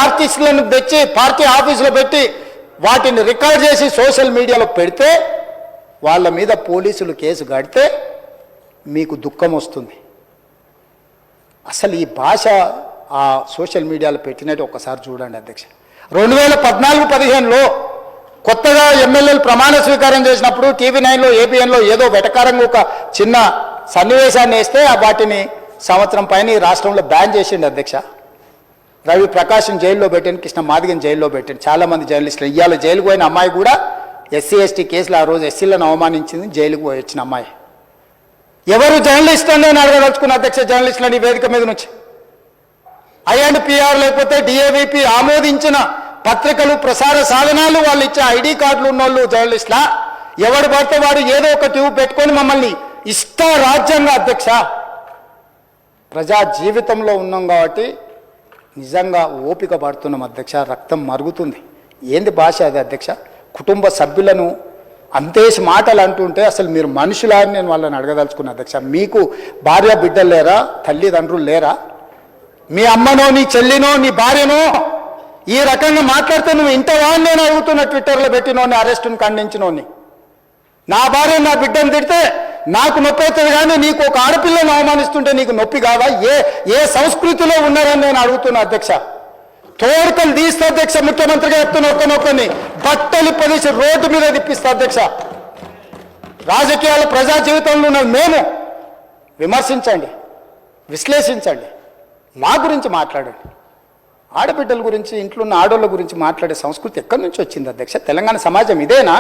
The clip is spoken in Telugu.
ఆర్టిస్టులను తెచ్చి పార్టీ ఆఫీసులో పెట్టి వాటిని రికార్డ్ చేసి సోషల్ మీడియాలో పెడితే వాళ్ళ మీద పోలీసులు కేసు కడితే మీకు దుఃఖం వస్తుంది. అసలు ఈ భాష ఆ సోషల్ మీడియాలో పెట్టినట్టు ఒక్కసారి చూడండి అధ్యక్ష. 2014-15లో కొత్తగా ఎమ్మెల్యేలు ప్రమాణ స్వీకారం చేసినప్పుడు TV9లో ABNలో ఏదో వెటకారంగా ఒక చిన్న సన్నివేశాన్ని వేస్తే వాటిని సంవత్సరం పైన ఈ రాష్ట్రంలో బ్యాన్ చేసిండు అధ్యక్ష. రవి ప్రకాశం జైల్లో పెట్టాను, కృష్ణ మాదిగన్ జైల్లో పెట్టాను, చాలామంది జర్నలిస్టులు. ఇవాళ జైలుకు పోయిన అమ్మాయి కూడా SC/ST కేసులు ఆ రోజు ఎస్సీలను అవమానించింది, జైలుకు పోయి వచ్చిన అమ్మాయి. ఎవరు జర్నలిస్ట్ అని నేను అడగదలుచుకున్న అధ్యక్ష, జర్నలిస్టులని వేదిక మీద నుంచి INPR లేకపోతే DAVP ఆమోదించిన పత్రికలు ప్రసార సాధనాలు వాళ్ళు ఇచ్చే ID కార్డులు ఉన్నోళ్ళు జర్నలిస్టులా? ఎవడు పడితే వాడు ఏదో ఒక ట్యూబ్ పెట్టుకొని మమ్మల్ని ఇష్ట రాజ్యంగా అధ్యక్ష. ప్రజా జీవితంలో ఉన్నాం కాబట్టి నిజంగా ఓపిక పడుతున్నాం అధ్యక్ష, రక్తం మరుగుతుంది. ఏంది భాష అది అధ్యక్ష? కుటుంబ సభ్యులను అంతేసి మాటలు అంటుంటే అసలు మీరు మనుషులా అని నేను వాళ్ళని అడగదలుచుకున్నా అధ్యక్ష. మీకు భార్య బిడ్డలు లేరా? తల్లిదండ్రులు లేరా? మీ అమ్మనో నీ చెల్లినో నీ భార్యనో ఈ రకంగా మాట్లాడితే నువ్వు ఇంతవా నేను అడుగుతున్న ట్విట్టర్లో పెట్టినోని, అరెస్టును ఖండించినోని. నా భార్య నా బిడ్డను తిడితే నాకు నొప్పి అవుతుంది, కానీ నీకు ఒక ఆడపిల్లను అవమానిస్తుంటే నీకు నొప్పి కాదా? ఏ సంస్కృతిలో ఉన్నారని నేను అడుగుతున్నా అధ్యక్ష. తోడుకలు తీస్తే అధ్యక్ష, ముఖ్యమంత్రిగా చెప్తున్న ఒక్కనొక్కని బట్టలు పదేసి రోడ్డు మీద తిప్పిస్తా అధ్యక్ష. రాజకీయాలు ప్రజా జీవితంలో ఉన్నది మేము. విమర్శించండి, విశ్లేషించండి, మా గురించి మాట్లాడండి. ఆడబిడ్డల గురించి, ఇంట్లో ఉన్న ఆడోళ్ళ గురించి మాట్లాడే సంస్కృతి ఎక్కడి నుంచి వచ్చింది అధ్యక్ష? తెలంగాణ సమాజం ఇదేనా?